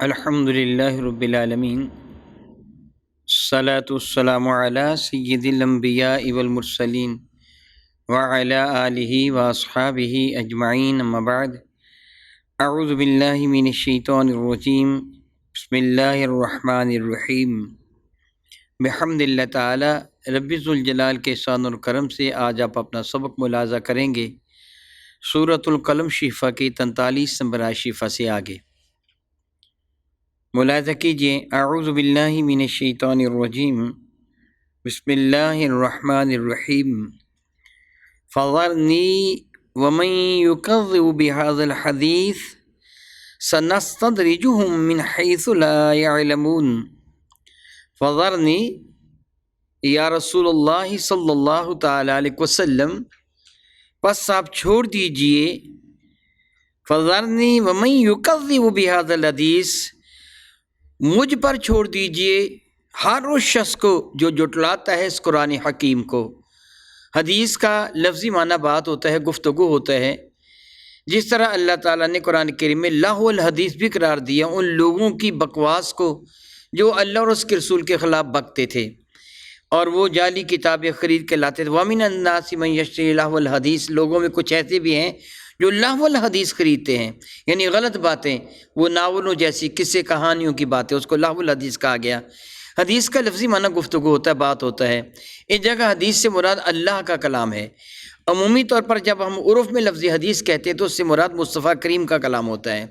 الحمد للہ رب العالمین، الصلاۃ والسلام علی سید الانبیاء والمرسلین وعلی آلہ واصحابہ اجمعین، اما بعد، اعوذ باللہ من الشیطان الرجیم، بسم اللہ الرحمن الرحیم۔ بحمد اللہ تعالی رب ذوالجلال کے احسان اور کرم سے آج آپ اپنا سبق ملاحظہ کریں گے سورۃ القلم شفا کی 43 نمبر آیت شفا سے آگے۔ ملاحظہ کیجیے، اعوذ باللہ من الشیطان الرجیم، بسم اللہ الرحمن الرحیم۔ فذرنی ومن یکذب بہذا الحدیث سنستدرجہم من حیث لا یعلمون۔ فذرنی، یا رسول اللہ صلی اللہ تعالی علیہ وسلم، پس آپ چھوڑ دیجئے، فذرنی ومن یکذب بہذا الحدیث، مجھ پر چھوڑ دیجئے ہر اس شخص کو جو جھٹلاتا ہے اس قرآن حکیم کو۔ حدیث کا لفظی معنی بات ہوتا ہے، گفتگو ہوتا ہے۔ جس طرح اللہ تعالیٰ نے قرآن کریم میں لہو الحدیث بھی قرار دیا ان لوگوں کی بکواس کو جو اللہ اور اس کے رسول کے خلاف بکتے تھے اور وہ جعلی کتابیں خرید کے لاتے تھے۔ وَمِنَ النَّاسِ مَن يَشْتَرِي لَهْوَ الْحَدِيثِ، لوگوں میں کچھ ایسے بھی ہیں جو لہو الحدیث خریدتے ہیں، یعنی غلط باتیں، وہ ناولوں جیسی قصے کہانیوں کی باتیں، اس کو لہو الحدیث کہا گیا۔ حدیث کا لفظی معنی گفتگو ہوتا ہے، بات ہوتا ہے۔ اس جگہ حدیث سے مراد اللہ کا کلام ہے۔ عمومی طور پر جب ہم عرف میں لفظی حدیث کہتے ہیں تو اس سے مراد مصطفیٰ کریم کا کلام ہوتا ہے۔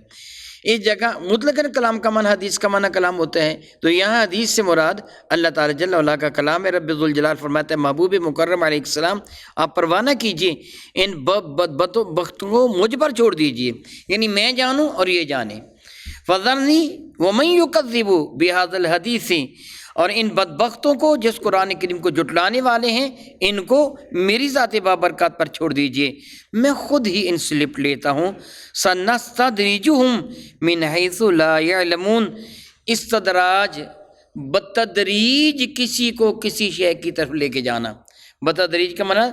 اس جگہ مطلقاً کلام کا معنی حدیث کا معنی کلام ہوتا ہے، تو یہاں حدیث سے مراد اللہ تعالیٰ جل وعلا کا کلام ہے۔ رب ذوالجلال فرماتا ہے محبوب مکرم علیہ السلام، آپ پرواہ نہ کیجیے، ان بدبختوں کو مجھ پر چھوڑ دیجیے، یعنی میں جانوں اور یہ جانیں۔ فذرنی ومن یکذب بہذا الحدیث، اور ان بدبختوں کو جس قرآن کریم کو جھٹلانے والے ہیں، ان کو میری ذات بابرکات پر چھوڑ دیجئے، میں خود ہی ان سے لپٹ لیتا ہوں۔ سنستدرجہم من حیث لا یعلمون، استدراج، بتدریج کسی کو کسی شے کی طرف لے کے جانا۔ بتدریج کا معنی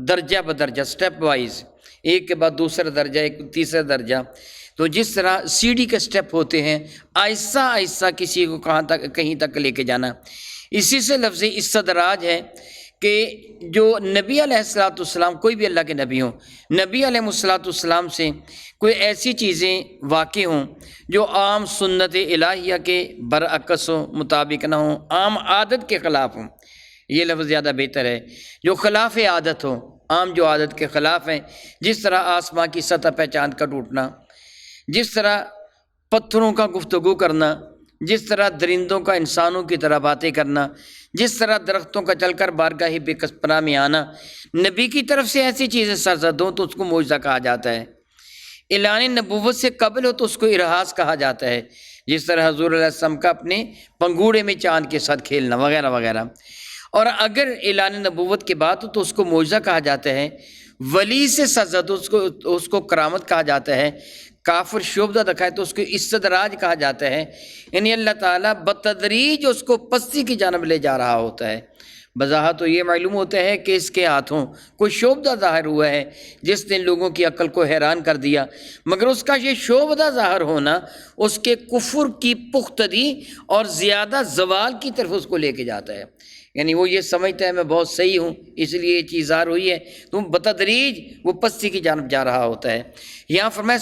درجہ بدرجہ، سٹیپ وائز، ایک کے بعد دوسرا درجہ، ایک تیسرا درجہ۔ تو جس طرح سیڑھی کے سٹیپ ہوتے ہیں، آہستہ آہستہ کسی کو کہیں تک لے کے جانا۔ اسی سے لفظ استدراج ہے کہ جو نبی علیہ السلام، کوئی بھی اللہ کے نبی ہوں، نبی علیہ السلام سے کوئی ایسی چیزیں واقع ہوں جو عام سنت الہیہ کے برعکس ہوں، مطابق نہ ہوں، عام عادت کے خلاف ہوں، یہ لفظ زیادہ بہتر ہے۔ جو خلاف عادت ہو، عام جو عادت کے خلاف ہیں، جس طرح آسمان کی سطح پہ چاند کا ٹوٹنا، جس طرح پتھروں کا گفتگو کرنا، جس طرح درندوں کا انسانوں کی طرح باتیں کرنا، جس طرح درختوں کا چل کر بارگاہ بے کس پناہ میں آنا، نبی کی طرف سے ایسی چیزیں سرزد ہوں تو اس کو معجزہ کہا جاتا ہے۔ اعلان نبوت سے قبل ہو تو اس کو ارہاس کہا جاتا ہے، جس طرح حضور علیہ السلام کا اپنے پنگوڑے میں چاند کے ساتھ کھیلنا وغیرہ وغیرہ۔ اور اگر اعلان نبوت کے بعد ہو تو اس کو معجزہ کہا جاتا ہے۔ ولی سے سرزد ہو اس کو کرامت کہا جاتا ہے۔ کافر شعبدہ دکھائے تو اس کو استدراج کہا جاتا ہے، یعنی اللہ تعالیٰ بتدریج اس کو پستی کی جانب لے جا رہا ہوتا ہے۔ بظاہر تو یہ معلوم ہوتا ہے کہ اس کے ہاتھوں کوئی شعبدہ ظاہر ہوا ہے جس نے لوگوں کی عقل کو حیران کر دیا، مگر اس کا یہ شعبدہ ظاہر ہونا اس کے کفر کی پختگی اور زیادہ زوال کی طرف اس کو لے کے جاتا ہے، یعنی وہ یہ سمجھتا ہے میں بہت صحیح ہوں اس لیے یہ چیز ظاہر ہوئی ہے، تو بتدریج وہ پستی کی جانب جا رہا ہوتا ہے۔ یہاں فرمایا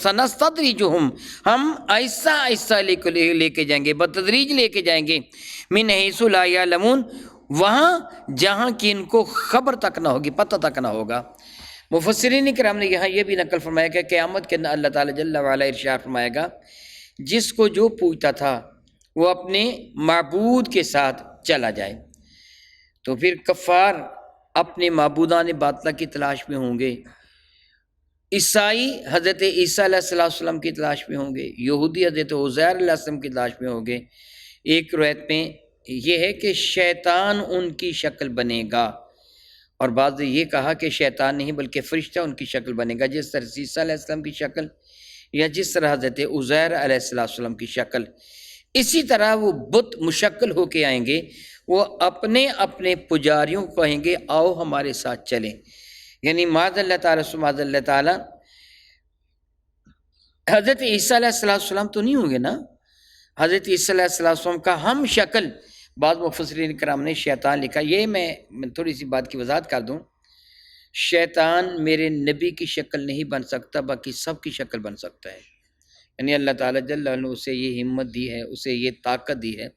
سنستدرجہم، ہم آہستہ آہستہ لے کے جائیں گے، بتدریج لے کے جائیں گے، من حیث لا یعلمون، وہاں جہاں کی ان کو خبر تک نہ ہوگی، پتہ تک نہ ہوگا۔ مفسرین کرام نے یہاں یہ بھی نقل فرمایا کہ قیامت کے دن اللہ تعالیٰ جل وعلا ارشاد فرمائے گا، جس کو جو پوچھتا تھا وہ اپنے معبود کے ساتھ چلا جائے، تو پھر کفار اپنے معبودان باطلہ کی تلاش میں ہوں گے، عیسائی حضرت عیسیٰ علیہ السلام کی تلاش میں ہوں گے، یہودی حضرت عزیر علیہ السلام کی تلاش میں ہوں گے۔ ایک روایت میں یہ ہے کہ شیطان ان کی شکل بنے گا، اور بعض نے یہ کہا کہ شیطان نہیں بلکہ فرشتہ ان کی شکل بنے گا، جس طرح عیسیٰ علیہ السلام کی شکل یا جس طرح حضرت عزیر علیہ السلام کی شکل، اسی طرح وہ بت مشکل ہو کے آئیں گے۔ وہ اپنے اپنے پجاریوں کو کہیں گے آؤ ہمارے ساتھ چلیں، یعنی معاذ اللہ تعالیٰ معاذ اللہ تعالیٰ حضرت عیسیٰ علیہ السلام تو نہیں ہوں گے نا، حضرت عیسیٰ علیہ السلام کا ہم شکل بعض مفسرین کرام نے شیطان لکھا. یہ میں تھوڑی سی بات کی وضاحت کر دوں. شیطان میرے نبی کی شکل نہیں بن سکتا، باقی سب کی شکل بن سکتا ہے. یعنی اللہ تعالیٰ جل عنہ اسے یہ ہمت دی ہے، اسے یہ طاقت دی ہے،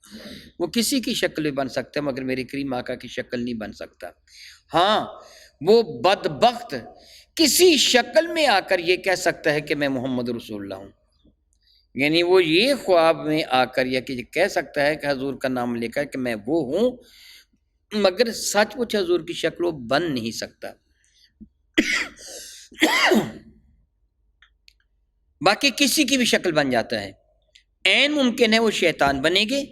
وہ کسی کی شکل بھی بن سکتا ہے مگر میرے کریم آقا کی شکل نہیں بن سکتا. ہاں وہ بدبخت کسی شکل میں آ کر یہ کہہ سکتا ہے کہ میں محمد رسول اللہ ہوں. یعنی وہ یہ خواب میں آ کر یا کہ کہہ سکتا ہے کہ حضور کا نام لے کر کہ میں وہ ہوں، مگر سچ مچ حضور کی شکل وہ بن نہیں سکتا. باقی کسی کی بھی شکل بن جاتا ہے. عین ممکن ہے وہ شیطان بنے گے،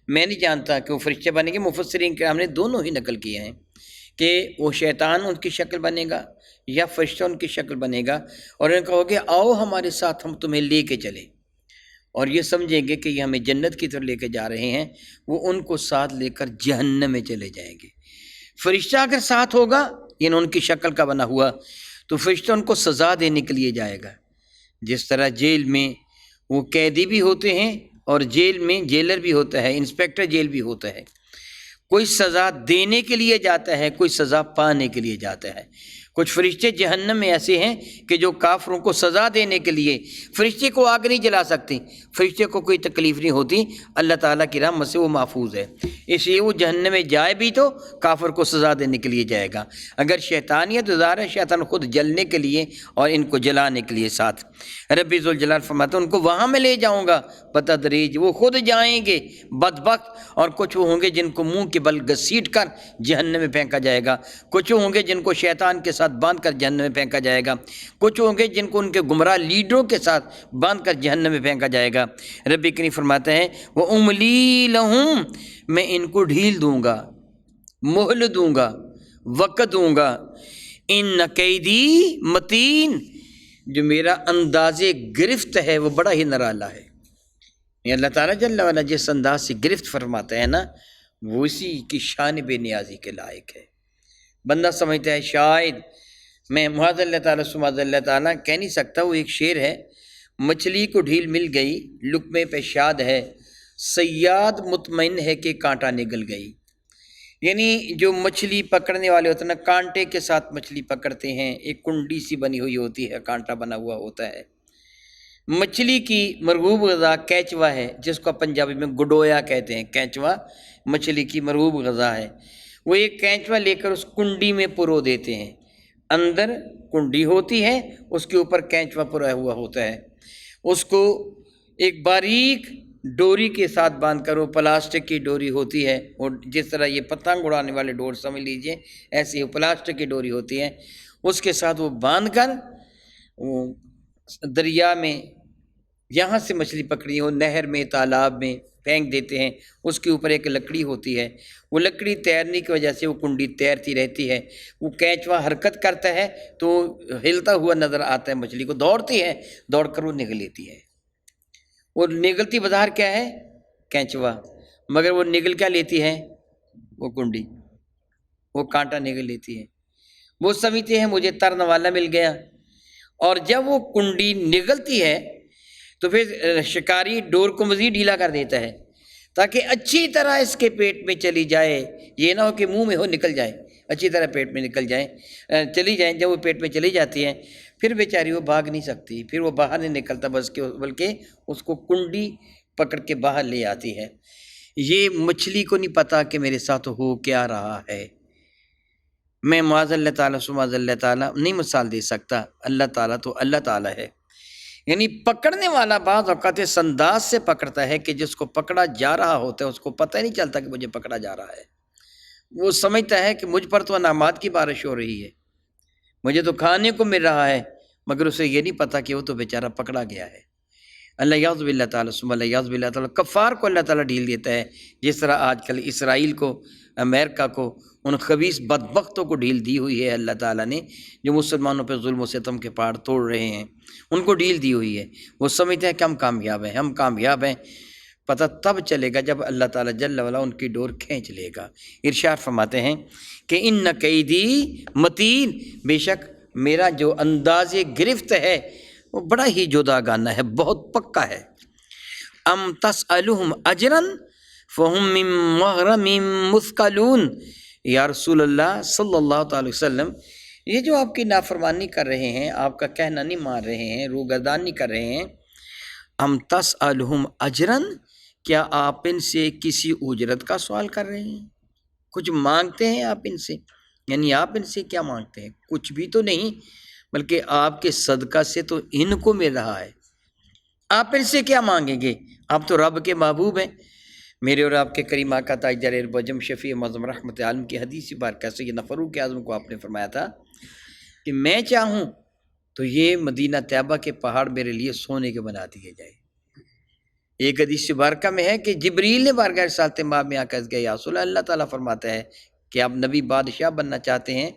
میں نہیں جانتا کہ وہ فرشتے بنے گے. مفسرین کرام نے دونوں ہی نقل کیے ہیں کہ وہ شیطان ان کی شکل بنے گا یا فرشتہ ان کی شکل بنے گا، اور ان کہو گے آؤ ہمارے ساتھ ہم تمہیں لے کے چلیں، اور یہ سمجھیں گے کہ یہ ہمیں جنت کی طرف لے کے جا رہے ہیں. وہ ان کو ساتھ لے کر جہنم میں چلے جائیں گے. فرشتہ اگر ساتھ ہوگا یعنی ان کی شکل کا بنا ہوا تو فرشتہ ان کو سزا دینے کے لیے جائے گا. جس طرح جیل میں وہ قیدی بھی ہوتے ہیں اور جیل میں جیلر بھی ہوتا ہے، انسپیکٹر جیل بھی ہوتا ہے. کوئی سزا دینے کے لیے جاتا ہے، کوئی سزا پانے کے لیے جاتا ہے. کچھ فرشتے جہنم میں ایسے ہیں کہ جو کافروں کو سزا دینے کے لیے، فرشتے کو آگ نہیں جلا سکتے، فرشتے کو کوئی تکلیف نہیں ہوتی، اللہ تعالیٰ کی رحمت سے وہ محفوظ ہے. اس لیے وہ جہنم میں جائے بھی تو کافر کو سزا دینے کے لیے جائے گا. اگر شیطانیت ظاہر ہے، شیطان خود جلنے کے لیے اور ان کو جلانے کے لیے ساتھ. رب ذوالجلال فرماتے ہیں ان کو وہاں میں لے جاؤں گا بتدریج، وہ خود جائیں گے بدبخت، اور کچھ وہ ہوں گے جن کو منہ کے بل گھسیٹ کر جہنم میں پھینکا جائے گا، کچھ ہوں گے جن کو شیطان کے ساتھ باندھ کر جہنم میں پھینکا جائے گا، کچھ ہوں گے جن کو ان کے گمراہ لیڈروں کے ساتھ باندھ کر جہنم میں پھینکا جائے گا. رب کریم فرماتے ہیں وہ املی لہم، میں ان کو ڈھیل دوں گا، مہل دوں گا، وقت دوں گا. ان قیدی متین، جو میرا انداز گرفت ہے وہ بڑا ہی نرالا ہے. یہ اللہ تعالیٰ جل وعلا جس انداز سے گرفت فرماتا ہے نا، وہ اسی کی شان بے نیازی کے لائق ہے. بندہ سمجھتا ہے شاید میں معاذ اللہ تعالیٰ سماذ اللہ تعالیٰ کہہ نہیں سکتا. وہ ایک شعر ہے، مچھلی کو ڈھیل مل گئی لقمے پہ شاد ہے، صیاد مطمئن ہے کہ کانٹا نگل گئی. یعنی جو مچھلی پکڑنے والے ہوتے ہیں نا، کانٹے کے ساتھ مچھلی پکڑتے ہیں، ایک کنڈی سی بنی ہوئی ہوتی ہے، کانٹا بنا ہوا ہوتا ہے. مچھلی کی مرغوب غذا کیچوا ہے، جس کو پنجابی میں گڈویا کہتے ہیں. کیچوا مچھلی کی مرغوب غذا ہے. وہ ایک کینچوا لے کر اس کنڈی میں پرو دیتے ہیں. اندر کنڈی ہوتی ہے، اس کے اوپر کینچوا پرا ہوا ہوتا ہے. اس کو ایک باریک ڈوری کے ساتھ باندھ کر، وہ پلاسٹک کی ڈوری ہوتی ہے، اور جس طرح یہ پتنگ اڑانے والے ڈور سمجھ لیجئے، ایسی وہ پلاسٹک کی ڈوری ہوتی ہے. اس کے ساتھ وہ باندھ کر وہ دریا میں جہاں سے مچھلی پکڑی ہو، نہر میں، تالاب میں پھینک دیتے ہیں. اس کے اوپر ایک لکڑی ہوتی ہے، وہ لکڑی تیرنے کی وجہ سے وہ کنڈی تیرتی رہتی ہے. وہ کینچوا حرکت کرتا ہے تو ہلتا ہوا نظر آتا ہے، مچھلی کو دوڑتی ہے، دوڑ کر وہ نگل لیتی ہے. وہ نگلتی بظاہر کیا ہے؟ کینچوا، مگر وہ نگل کیا لیتی ہے؟ وہ کنڈی، وہ کانٹا نگل لیتی ہے. وہ سمجھتے ہیں مجھے ترن والا مل گیا. اور جب وہ کنڈی نگلتی ہے تو پھر شکاری ڈور کو مزید ڈھیلا کر دیتا ہے تاکہ اچھی طرح اس کے پیٹ میں چلی جائے. یہ نہ ہو کہ منہ میں ہو نکل جائے، اچھی طرح پیٹ میں نکل جائیں، چلی جائیں. جب وہ پیٹ میں چلی جاتی ہیں پھر بیچاری وہ بھاگ نہیں سکتی، پھر وہ باہر نہیں نکلتا بلکہ اس کو کنڈی پکڑ کے باہر لے آتی ہے. یہ مچھلی کو نہیں پتا کہ میرے ساتھ ہو کیا رہا ہے. میں معاذ اللہ تعالیٰ سماذ اللہ تعالیٰ نہیں مثال دے سکتا، اللہ تعالیٰ تو اللہ تعالیٰ ہے. یعنی پکڑنے والا بعض اوقات اس انداز سے پکڑتا ہے کہ جس کو پکڑا جا رہا ہوتا ہے اس کو پتہ نہیں چلتا کہ مجھے پکڑا جا رہا ہے. وہ سمجھتا ہے کہ مجھ پر تو انعامات کی بارش ہو رہی ہے، مجھے تو کھانے کو مل رہا ہے، مگر اسے یہ نہیں پتا کہ وہ تو بیچارہ پکڑا گیا ہے. اللہ یعوذ باللہ تعالیٰ ثم اللہ یعوذ باللہ تعالیٰ. کفار کو اللہ تعالیٰ ڈھیل دیتا ہے، جس طرح آج کل اسرائیل کو، امریکہ کو، ان خبیث بدبختوں کو ڈھیل دی ہوئی ہے اللہ تعالیٰ نے، جو مسلمانوں پہ ظلم و ستم کے پہاڑ توڑ رہے ہیں. ان کو ڈھیل دی ہوئی ہے. وہ سمجھتے ہیں کہ ہم کامیاب ہیں، ہم کامیاب ہیں. پتہ تب چلے گا جب اللہ تعالیٰ جل وعلا ان کی ڈور کھینچ لے گا. ارشاد فرماتے ہیں کہ ان قیدی متین، بے شک میرا جو انداز گرفت ہے وہ بڑا ہی جداگانہ ہے، بہت پکا ہے. ام تسألہم اجرا فہم من مغرم مثقلون۔ یا رسول اللہ صلی اللہ تعالی وسلم، یہ جو آپ کی نافرمانی کر رہے ہیں، آپ کا کہنا نہیں مان رہے ہیں، روگردانی کر رہے ہیں، ام تسألہم اجرا، کیا آپ ان سے کسی اجرت کا سوال کر رہے ہیں؟ کچھ مانگتے ہیں آپ ان سے؟ یعنی آپ ان سے کیا مانگتے ہیں؟ کچھ بھی تو نہیں، بلکہ آپ کے صدقہ سے تو ان کو مل رہا ہے، آپ ان سے کیا مانگیں گے؟ آپ تو رب کے محبوب ہیں۔ میرے اور آپ کے کریم آقا تاجدار البجم شفیع معظم رحمت عالم کی حدیث بارکہ سیدنا فاروق اعظم کو آپ نے فرمایا تھا کہ میں چاہوں تو یہ مدینہ طیبہ کے پہاڑ میرے لیے سونے کے بنا دیے جائے۔ ایک حدیث بارکہ میں ہے کہ جبریل نے بارگاہ رسالت مآب میں آ کر گیا، یا رسول اللہ تعالیٰ فرماتا ہے کہ آپ نبی بادشاہ بننا چاہتے ہیں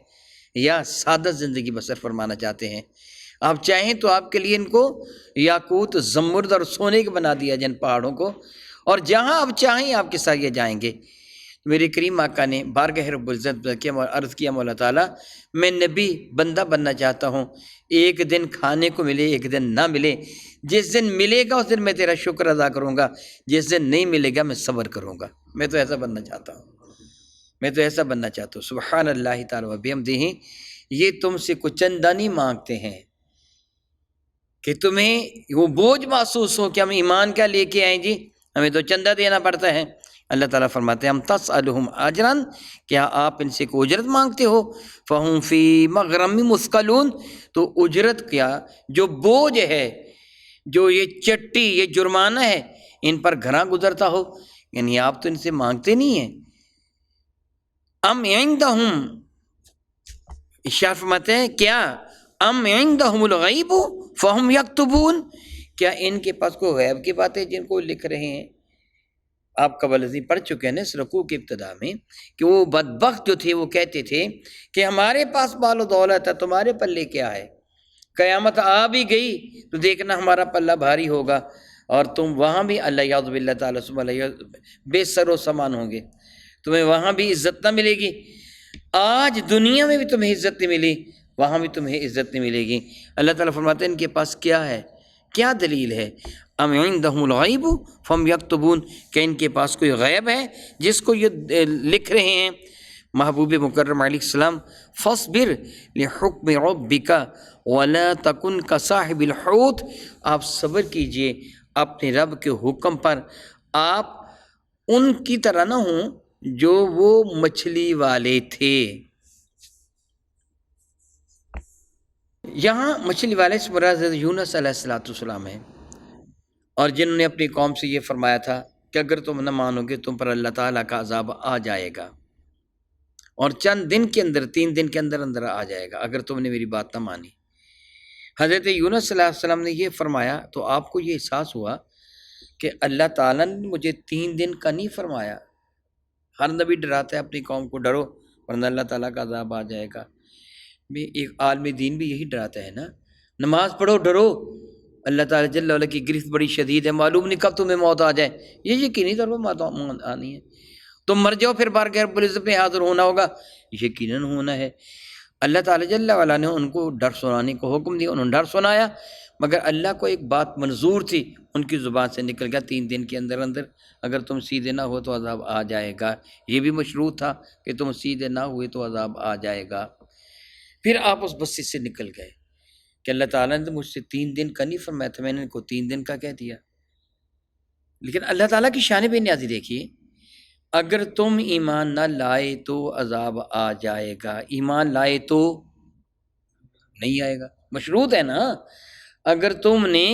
یا سادہ زندگی بسر فرمانا چاہتے ہیں؟ آپ چاہیں تو آپ کے لیے ان کو یاقوت، زمرد اور سونے کے بنا دیا جن پہاڑوں کو، اور جہاں آپ چاہیں آپ کے ساتھ یہ جائیں گے۔ میرے کریم آقا نے بارگاہ رب العزت کیا عرض کیا، مولا تعالیٰ میں نبی بندہ بننا چاہتا ہوں، ایک دن کھانے کو ملے ایک دن نہ ملے، جس دن ملے گا اس دن میں تیرا شکر ادا کروں گا، جس دن نہیں ملے گا میں صبر کروں گا۔ میں تو ایسا بننا چاہتا ہوں، میں تو ایسا بننا چاہتا ہوں۔ سبحان اللہ تعالی و بحمدہ۔ یہ تم سے کچھ چندہ نہیں مانگتے ہیں کہ تمہیں وہ بوجھ محسوس ہو کہ ہم ایمان کیا لے کے آئیں، جی ہمیں تو چندہ دینا پڑتا ہے۔ اللہ تعالیٰ فرماتے ہیں ہم تسألہم اجرا، کیا آپ ان سے کوئی اجرت مانگتے ہو؟ فہم فی مغرم مثقلون، تو اجرت کیا، جو بوجھ ہے، جو یہ چٹی، یہ جرمانہ ہے، ان پر گھراں گزرتا ہو، یعنی آپ تو ان سے مانگتے نہیں ہیں۔ ام عندہم، ارشاد فرماتے ہیں کیا ام عندہم الغیب فہم یکتبون، کیا ان کے پاس کوئی غیب کی باتیں جن کو لکھ رہے ہیں؟ آپ قبل ازیں پڑھ چکے ہیں اس رکوع کی ابتدا میں کہ وہ بدبخت جو تھے وہ کہتے تھے کہ ہمارے پاس مال و دولت ہے، تمہارے پلے کیا ہے؟ قیامت آ بھی گئی تو دیکھنا ہمارا پلہ بھاری ہوگا، اور تم وہاں بھی اللہ یعوذ باللہ تعالیٰ بے سر و سامان ہوں گے، تمہیں وہاں بھی عزت نہ ملے گی۔ آج دنیا میں بھی تمہیں عزت نہیں ملی، وہاں بھی تمہیں عزت نہیں ملے گی۔ اللہ تعالیٰ فرماتے ہیں ان کے پاس کیا ہے، کیا دلیل ہے؟ ام عندہم الغیب فہم یکتبون، کہ ان کے پاس کوئی غیب ہے جس کو یہ لکھ رہے ہیں؟ محبوب مکرم علیہ السلام، فاصبر لحکم ربک ولا تکن کصاحب الحوت، آپ صبر کیجئے اپنے رب کے حکم پر، آپ ان کی طرح نہ ہوں جو وہ مچھلی والے تھے۔ یہاں مچھلی والے سے مراد حضرت یونس علیہ السلام ہیں، اور جنہوں نے اپنی قوم سے یہ فرمایا تھا کہ اگر تم نہ مانو گے تم پر اللہ تعالیٰ کا عذاب آ جائے گا، اور چند دن کے اندر، 3 دن کے اندر اندر آ جائے گا اگر تم نے میری بات نہ مانی۔ حضرت یونس علیہ السلام نے یہ فرمایا تو آپ کو یہ احساس ہوا کہ اللہ تعالیٰ نے مجھے 3 دن کا نہیں فرمایا۔ ہر نبی ڈراتا ہے اپنی قوم کو، ڈرو ورنہ اللہ تعالیٰ کا عذاب آ جائے گا۔ ایک عالم دین بھی یہی ڈراتا ہے نا، نماز پڑھو ڈرو، اللہ تعالیٰ جل وعلا کی گرفت بڑی شدید ہے، معلوم نہیں کب تمہیں موت آ جائے، یہ یقینی طور پر موت آنی ہے، تم مر جاؤ پھر بارگاہ رب العزت میں حاضر ہونا ہوگا، یقیناً ہونا ہے۔ اللہ تعالیٰ جل وعلا نے ان کو ڈر سنانے کو حکم دیا، انہوں نے ڈر سنایا، مگر اللہ کو ایک بات منظور تھی، ان کی زبان سے نکل گیا 3 دن کے اندر اندر اگر تم سیدھے نہ ہو تو عذاب آ جائے گا۔ یہ بھی مشروط تھا کہ تم سیدھے نہ ہوئے تو عذاب آ جائے گا۔ پھر آپ اس بستی سے نکل گئے کہ اللہ تعالیٰ نے مجھ سے 3 دن کا نہیں فرمایا تھا، میں نے ان کو 3 دن کا کہہ دیا۔ لیکن اللہ تعالیٰ کی شان بے نیازی دیکھیے، اگر تم ایمان نہ لائے تو عذاب آ جائے گا، ایمان لائے تو نہیں آئے گا، مشروط ہے نا۔ اگر تم نے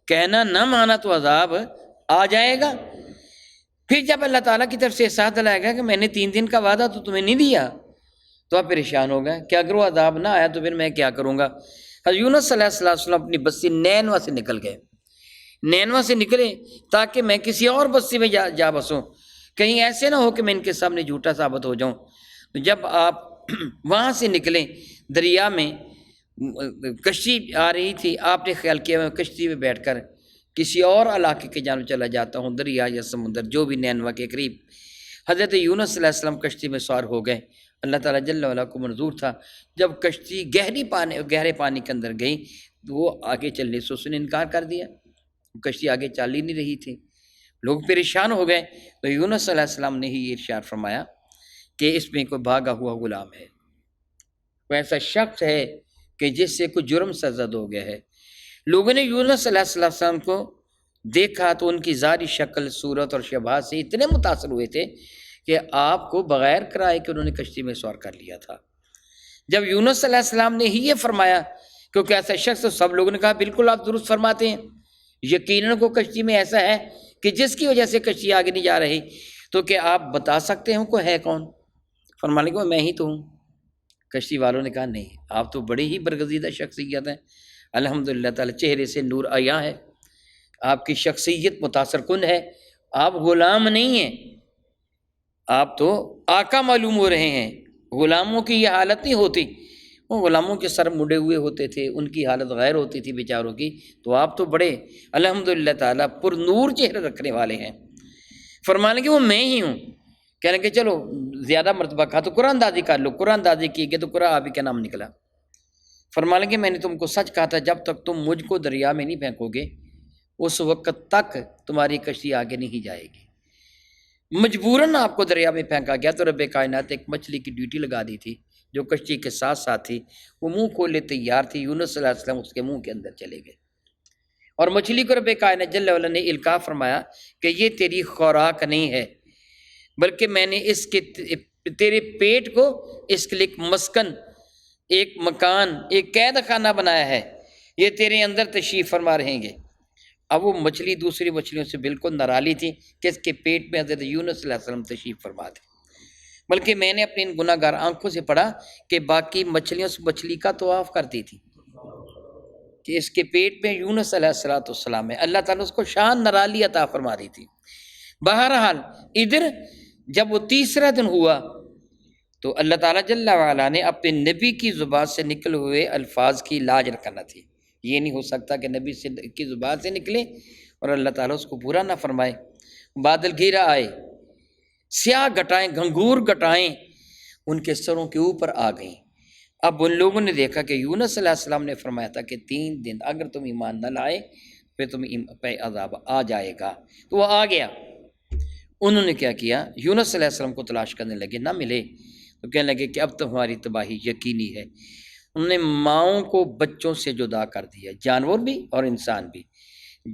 کہنا نہ مانا تو عذاب آ جائے گا۔ پھر جب اللہ تعالیٰ کی طرف سے احساس دلائے گا کہ میں نے 3 دن کا وعدہ تو تمہیں نہیں دیا، تو آپ پریشان ہو گئے کہ اگر وہ عذاب نہ آیا تو پھر میں کیا کروں گا۔ حضرت یونس صلی اللہ علیہ وسلم اپنی بستی نینوا سے نکل گئے، نینوا سے نکلے تاکہ میں کسی اور بستی میں جا بسوں، کہیں ایسے نہ ہو کہ میں ان کے سامنے جھوٹا ثابت ہو جاؤں۔ تو جب آپ وہاں سے نکلیں، دریا میں کشتی آ رہی تھی، آپ نے خیال کیا میں کشتی میں بیٹھ کر کسی اور علاقے کے جانب چلا جاتا ہوں، دریا یا سمندر جو بھی نینوا کے قریب۔ حضرت یونس صلی اللہ علیہ وسلم کشتی میں سوار ہو گئے، اللہ تعالیٰ جل وعلا کو منظور تھا، جب کشتی گہرے پانی کے اندر گئی تو وہ آگے چلنے سے اس نے انکار کر دیا، کشتی آگے چل ہی نہیں رہی تھی۔ لوگ پریشان ہو گئے، تو یونس علیہ السلام نے ہی یہ ارشاد فرمایا کہ اس میں کوئی بھاگا ہوا غلام ہے، کوئی ایسا شخص ہے کہ جس سے کوئی جرم سرزد ہو گیا ہے۔ لوگوں نے یونس علیہ السلام کو دیکھا تو ان کی ظاہری شکل، صورت اور شباہ سے اتنے متاثر ہوئے تھے کہ آپ کو بغیر کرائے کہ انہوں نے کشتی میں سوار کر لیا تھا۔ جب یونس علیہ السلام نے ہی یہ فرمایا، کیونکہ ایسا شخص، تو سب لوگوں نے کہا بالکل آپ درست فرماتے ہیں، یقیناً کو کشتی میں ایسا ہے کہ جس کی وجہ سے کشتی آگے نہیں جا رہی، تو کہ آپ بتا سکتے ہیں کوئی ہے کون؟ فرمانے کو میں ہی تو ہوں۔ کشتی والوں نے کہا نہیں، آپ تو بڑی ہی برگزیدہ شخصیت ہیں، الحمدللہ تعالی چہرے سے نور عیاں ہے، آپ کی شخصیت متاثر کن ہے، آپ غلام نہیں ہیں، آپ تو آقا معلوم ہو رہے ہیں۔ غلاموں کی یہ حالت نہیں ہوتی، وہ غلاموں کے سر مڈے ہوئے ہوتے تھے، ان کی حالت غیر ہوتی تھی بیچاروں کی، تو آپ تو بڑے الحمدللہ تعالیٰ پر نور چہرے رکھنے والے ہیں۔ فرمانے کہ وہ میں ہی ہوں۔ کہنے کہ چلو زیادہ مرتبہ کہا تو قرآن دازی کر لو، قرآن دازی کی گئی تو قرآن آپ ہی کا نام نکلا۔ فرمانے کہ میں نے تم کو سچ کہا تھا، جب تک تم مجھ کو دریا میں نہیں پھینکو گے اس وقت تک تمہاری کشتی آگے نہیں جائے گی۔ مجبوراً آپ کو دریا میں پھینکا گیا تو رب کائنات ایک مچھلی کی ڈیوٹی لگا دی تھی جو کشتی کے ساتھ ساتھ تھی، وہ منہ کھولے تیار تھی، یونس علیہ السلام اس کے منہ کے اندر چلے گئے، اور مچھلی کو رب کائنات جل وعلا نے القاء فرمایا کہ یہ تیری خوراک نہیں ہے، بلکہ میں نے اس کے تیرے پیٹ کو اس کے لیے ایک مسکن، ایک مکان، ایک قید خانہ بنایا ہے، یہ تیرے اندر تشریف فرما رہیں گے۔ اب وہ مچھلی دوسری مچھلیوں سے بالکل نرالی تھی کہ اس کے پیٹ میں حضرت یونس علیہ السلام تشریف فرما تھے، بلکہ میں نے اپنی ان گناہ گار آنکھوں سے پڑھا کہ باقی مچھلیوں سے مچھلی کا طواف کرتی تھی کہ اس کے پیٹ میں یونس علیہ السلام ہے، اللہ تعالیٰ اس کو شان نرالی عطا فرما دی تھی۔ بہرحال ادھر جب وہ تیسرا دن ہوا تو اللہ تعالیٰ جل وعلا نے اپنے نبی کی زبان سے نکلے ہوئے الفاظ کی لاج رکھنا تھی۔ یہ نہیں ہو سکتا کہ نبی کی زبان سے نکلے اور اللہ تعالیٰ اس کو برا نہ فرمائے۔ بادل گھیرا آئے، سیاہ گھٹائیں، گھنگور گھٹائیں ان کے سروں کے اوپر آ گئیں۔ اب ان لوگوں نے دیکھا کہ یونس علیہ السلام نے فرمایا تھا کہ 3 دن اگر تم ایمان نہ لائے پھر تمہیں پہ عذاب آ جائے گا، تو وہ آ گیا۔ انہوں نے کیا کیا، یونس علیہ السلام کو تلاش کرنے لگے، نہ ملے تو کہنے لگے کہ اب تو ہماری تباہی یقینی ہے۔ انہوں نے ماؤں کو بچوں سے جدا کر دیا، جانور بھی اور انسان بھی۔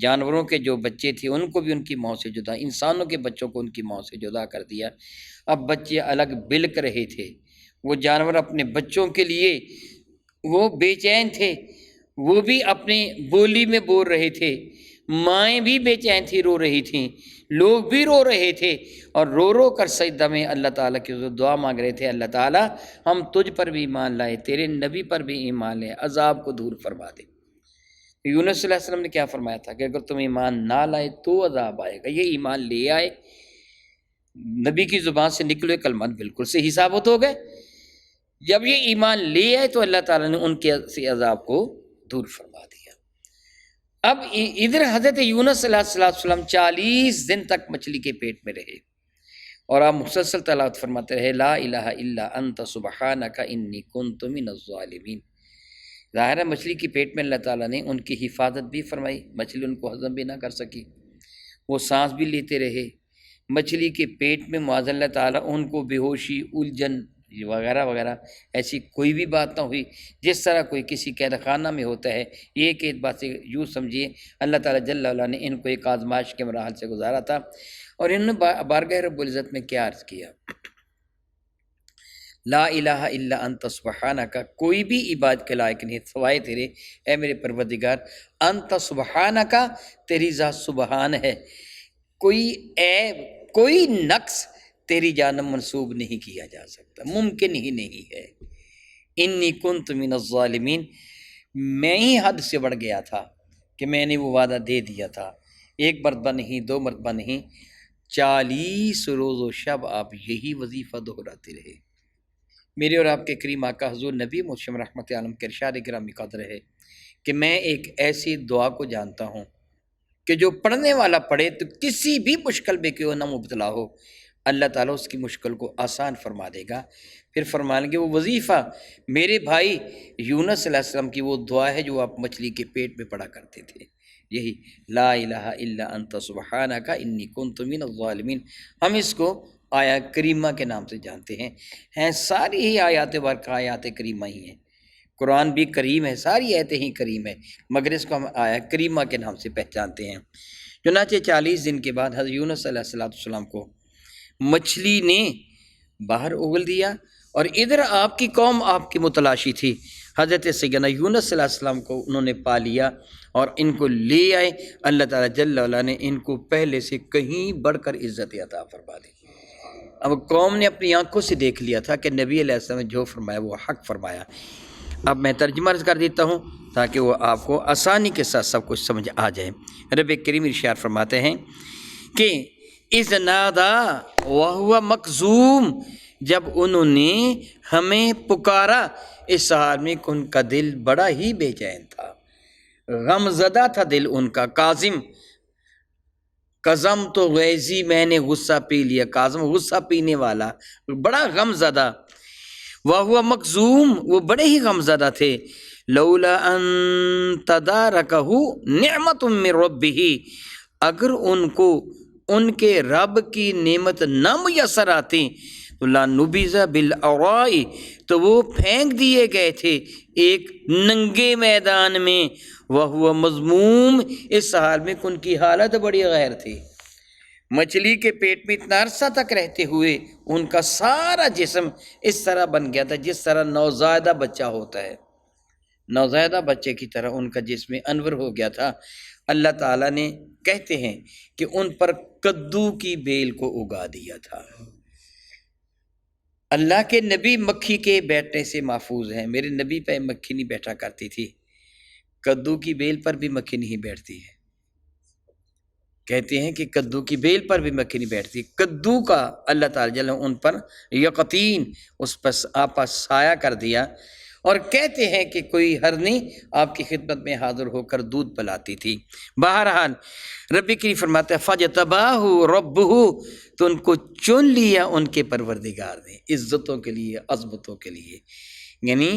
جانوروں کے جو بچے تھے ان کو بھی ان کی ماں سے جدا، انسانوں کے بچوں کو ان کی ماں سے جدا کر دیا۔ اب بچے الگ بلک رہے تھے، وہ جانور اپنے بچوں کے لیے وہ بے چین تھے، وہ بھی اپنی بولی میں بول رہے تھے، مائیں بھی بے چین تھی، رو رہی تھیں، لوگ بھی رو رہے تھے، اور رو رو کر سجدہ میں اللہ تعالیٰ کی دعا مانگ رہے تھے، اللہ تعالیٰ ہم تجھ پر بھی ایمان لائے، تیرے نبی پر بھی ایمان لائے، عذاب کو دور فرما دے۔ یونس علیہ السلام نے کیا فرمایا تھا کہ اگر تم ایمان نہ لائے تو عذاب آئے گا، یہ ایمان لے آئے، نبی کی زبان سے نکلے کلمات بالکل صحیح ثابت ہو گئے۔ جب یہ ایمان لے آئے تو اللہ تعالیٰ نے ان کے عذاب کو دور فرما دیا۔ اب ادھر حضرت یونس علیہ السلام 40 دن تک مچھلی کے پیٹ میں رہے، اور آپ مسلسل تلاوت فرماتے رہے، لا الہ الا انت سبحانک انی کنت من الظالمین۔ ظاہر ہے مچھلی کے پیٹ میں اللہ تعالیٰ نے ان کی حفاظت بھی فرمائی، مچھلی ان کو ہضم بھی نہ کر سکی، وہ سانس بھی لیتے رہے مچھلی کے پیٹ میں، معاذ اللہ تعالیٰ ان کو بے ہوشی، الجھن وغیرہ وغیرہ ایسی کوئی بھی بات نہ ہوئی جس طرح کوئی کسی قید خانہ میں ہوتا ہے۔ یہ ایک بات سے یوں سمجھیے اللہ تعالیٰ جل وعلا نے ان کو ایک آزمائش کے مراحل سے گزارا تھا، اور انہوں نے بارگاہ رب العزت میں کیا عرض کیا، لا الہ الا انت سبحانک، کوئی بھی عبادت کے لائق نہیں سوائے تیرے اے میرے پروردگار، انت سبحانک، تیری ذات سبحان ہے، کوئی عیب، کوئی نقص تیری جانب منسوب نہیں کیا جا سکتا، ممکن ہی نہیں ہے۔ انی کنت من الظالمین، میں ہی حد سے بڑھ گیا تھا کہ میں نے وہ وعدہ دے دیا تھا، 1 مرتبہ نہیں، 2 مرتبہ نہیں، 40 روز و شب آپ یہی وظیفہ دہراتے رہے۔ میرے اور آپ کے کریم آقا حضور نبی محمد رحمت عالم کے ارشاد گرامی قدر ہے کہ میں ایک ایسی دعا کو جانتا ہوں کہ جو پڑھنے والا پڑھے تو کسی بھی مشکل میں کیوں نہ مبتلا ہو، اللہ تعالیٰ اس کی مشکل کو آسان فرما دے گا۔ پھر فرمائیں گے وہ وظیفہ میرے بھائی یونس علیہ السلام کی وہ دعا ہے جو آپ مچھلی کے پیٹ میں پڑھا کرتے تھے، یہی لا الہ الا انت سبحانک انی کنت من الظالمین، ہم اس کو آیا کریمہ کے نام سے جانتے ہیں ساری ہی آیات برکہ آیات کریمہ ہی ہیں، قرآن بھی کریم ہے، ساری آیتیں ہی کریم ہے، مگر اس کو ہم آیا کریمہ کے نام سے پہچانتے ہیں۔ چنانچہ 40 دن کے بعد حضرت یونس علیہ السلام کو مچھلی نے باہر اگل دیا، اور ادھر آپ کی قوم آپ کی متلاشی تھی، حضرت سیدنا یونس علیہ السلام کو انہوں نے پا لیا اور ان کو لے آئے۔ اللہ تعالیٰ جل وعلا نے ان کو پہلے سے کہیں بڑھ کر عزت عطا فرما دی۔ اب قوم نے اپنی آنکھوں سے دیکھ لیا تھا کہ نبی علیہ السلام نے جو فرمایا وہ حق فرمایا۔ اب میں ترجمہ عرض کر دیتا ہوں تاکہ وہ آپ کو آسانی کے ساتھ سب کچھ سمجھ آ جائے۔ رب کریم ارشاد فرماتے ہیں کہ اذ نادا وہو مکظوم، جب انہوں نے ہمیں پکارا اس حال میں کہ ان کا دل بڑا ہی بے چین تھا، غم زدہ تھا دل ان کا۔ کاظم، قزم تو غیظی، میں نے غصہ پی لیا، کاظم غصہ پینے والا، بڑا غم زدہ۔ وَهُوَ مکظوم، وہ بڑے ہی غم زدہ تھے۔ لولا ان تدارکہ نعمت من ربہ، اگر ان کو ان کے رب کی نعمت نہ میسر آتی تو لنبذ بالعراء، تو وہ پھینک دیے گئے تھے ایک ننگے میدان میں۔ وَهُوَ مذموم، اس حال میں کہ ان کی حالت بڑی غیر تھی، مچھلی کے پیٹ میں اتنا عرصہ تک رہتے ہوئے ان کا سارا جسم اس طرح بن گیا تھا جس طرح نوزائیدہ بچہ ہوتا ہے، نوزائیدہ بچے کی طرح ان کا جسم انور ہو گیا تھا۔ اللہ تعالیٰ نے کہتے ہیں کہ ان پر کدو کی بیل کو اگا دیا تھا۔ اللہ کے نبی مکھی کے بیٹھنے سے محفوظ ہیں، میرے نبی پہ مکھی نہیں بیٹھا کرتی تھی، کدو کی بیل پر بھی مکھی نہیں بیٹھتی ہے، کہتے ہیں کہ کدو کی بیل پر بھی مکھی نہیں بیٹھتی۔ کدو کا اللہ تعالیٰ جل ان پر یقطین، اس پر آپ پر سایہ کر دیا، اور کہتے ہیں کہ کوئی ہرنی آپ کی خدمت میں حاضر ہو کر دودھ پلاتی تھی۔ بہرحال رب کریم فرماتا ہے فجتباہ ربہ، تو ان کو چن لیا ان کے پروردگار نے عزتوں کے لیے، عظمتوں کے لیے، یعنی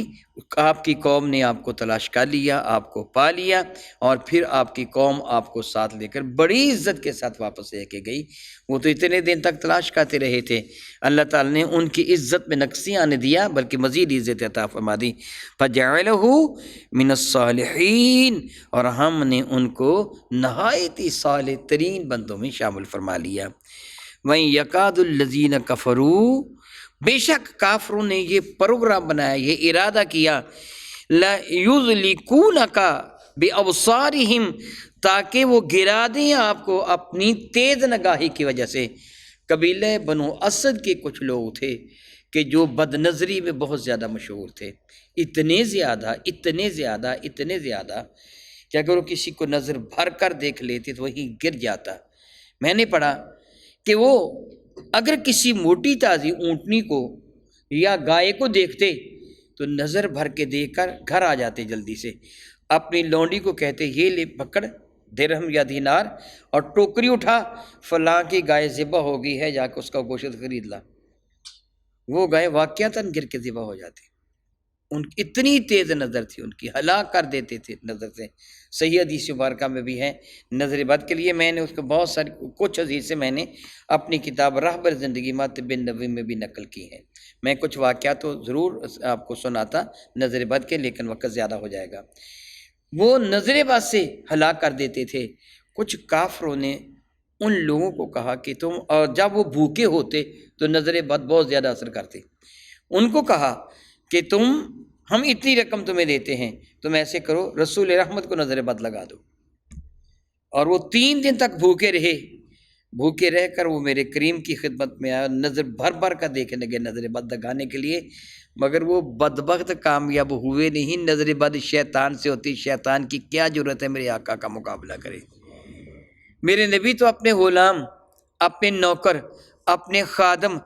آپ کی قوم نے آپ کو تلاش کر لیا، آپ کو پا لیا، اور پھر آپ کی قوم آپ کو ساتھ لے کر بڑی عزت کے ساتھ واپس لے کے گئی۔ وہ تو اتنے دن تک تلاش کرتے رہے تھے، اللہ تعالیٰ نے ان کی عزت میں نقصی آنے دیا بلکہ مزید عزت عطا فرما دی۔ فَجَعَلَهُ مِنَ الصَّالِحِينَ، اور ہم نے ان کو نہایت ہی صالح ترین بندوں میں شامل فرما لیا۔ وَإِن يَكَادُ الَّذِينَ كَفَرُوا، بے شک کافروں نے یہ پروگرام بنایا، یہ ارادہ کیا، لَيُزْلِقُونَكَ بِأَبْصَارِهِمْ، تاکہ وہ گرا دیں آپ کو اپنی تیز نگاہی کی وجہ سے۔ قبیلہ بنو اسد کے کچھ لوگ تھے کہ جو بد نظری میں بہت زیادہ مشہور تھے، اتنے زیادہ کہ اگر وہ کسی کو نظر بھر کر دیکھ لیتے تو وہیں گر جاتا۔ میں نے پڑھا کہ وہ اگر کسی موٹی تازی اونٹنی کو یا گائے کو دیکھتے تو نظر بھر کے دیکھ کر گھر آ جاتے جلدی سے، اپنی لونڈی کو کہتے یہ لے پکڑ درہم یا دینار اور ٹوکری اٹھا، فلاں کی گائے ذبح ہو گئی ہے، جا کے اس کا گوشت خرید لا۔ وہ گائے واقعتاً گر کے ذبح ہو جاتی، ان کی اتنی تیز نظر تھی، ان کی ہلاک کر دیتے تھے نظر سے۔ صحیح حدیث مبارکہ میں بھی ہے نظر بد کے لیے، میں نے اس کو بہت ساری کچھ حدیث سے میں نے اپنی کتاب رہبر زندگی ما طب نبوی میں بھی نقل کی ہیں۔ میں کچھ واقعات تو ضرور آپ کو سناتا نظر بد کے، لیکن وقت زیادہ ہو جائے گا۔ وہ نظر بد سے ہلاک کر دیتے تھے۔ کچھ کافروں نے ان لوگوں کو کہا کہ تم، اور جب وہ بھوکے ہوتے تو نظر بد بہت زیادہ اثر کرتے، ان کو کہا کہ ہم اتنی رقم تمہیں دیتے ہیں، تم ایسے کرو رسول رحمت کو نظر بد لگا دو۔ اور وہ 3 دن تک بھوکے رہ کر وہ میرے کریم کی خدمت میں آیا، نظر بھر بھر کر دیکھنے لگے نظر بد لگانے کے لیے، مگر وہ بدبخت کامیاب ہوئے نہیں۔ نظر بد شیطان سے ہوتی، شیطان کی کیا ضرورت ہے میرے آقا کا مقابلہ کرے۔ میرے نبی تو اپنے غلام، اپنے نوکر، اپنے خادم،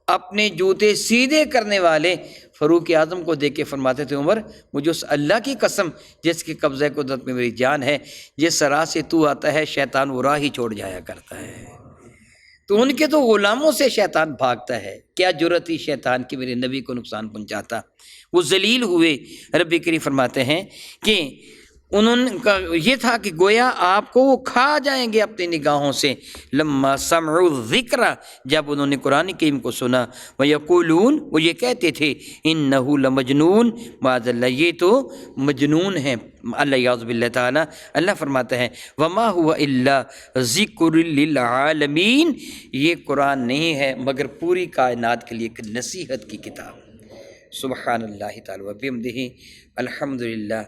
اپنے جوتے سیدھے کرنے والے فاروق اعظم کو دیکھ کے فرماتے تھے عمر مجھے اس اللہ کی قسم جس کے قبضہ قدرت میں میری جان ہے، جس راہ سے تو آتا ہے شیطان وہ راہ ہی چھوڑ جایا کرتا ہے۔ تو ان کے تو غلاموں سے شیطان بھاگتا ہے، کیا جرأت ہی شیطان کی میرے نبی کو نقصان پہنچاتا۔ وہ ذلیل ہوئے۔ رب کریم فرماتے ہیں کہ انہوں کا یہ تھا کہ گویا آپ کو وہ کھا جائیں گے اپنی نگاہوں سے، لما سمعوا الذکر، جب انہوں نے قرآن کریم کو سنا، وَيَقُولُونَ، وہ یہ کہتے تھے، إِنَّهُ لَمَجْنُونَ، معاذ اللہ یہ تو مجنون ہے، اللہ یعوذ باللہ تعالیٰ۔ اللہ فرماتا ہے وَمَا هُوَ إِلَّا ذِكْرٌ لِّلْعَالَمِينَ، یہ قرآن نہیں ہے مگر پوری کائنات کے لیے ایک نصیحت کی کتاب۔ سبحان اللہ تعالیٰ وبحمدہ، الحمدللہ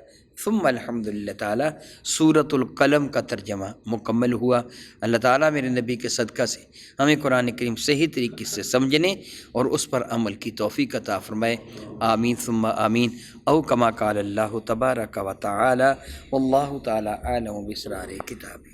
ثم الحمدللہ تعالیٰ۔ سورۃ القلم کا ترجمہ مکمل ہوا۔ اللہ تعالیٰ میرے نبی کے صدقہ سے ہمیں قرآن کریم صحیح طریقے سے سمجھنے اور اس پر عمل کی توفیق عطا فرمائے، آمین ثم آمین۔ او کما قال اللہ تبارک و تعالی، واللہ تعالی اعلم باسرار کتابہ۔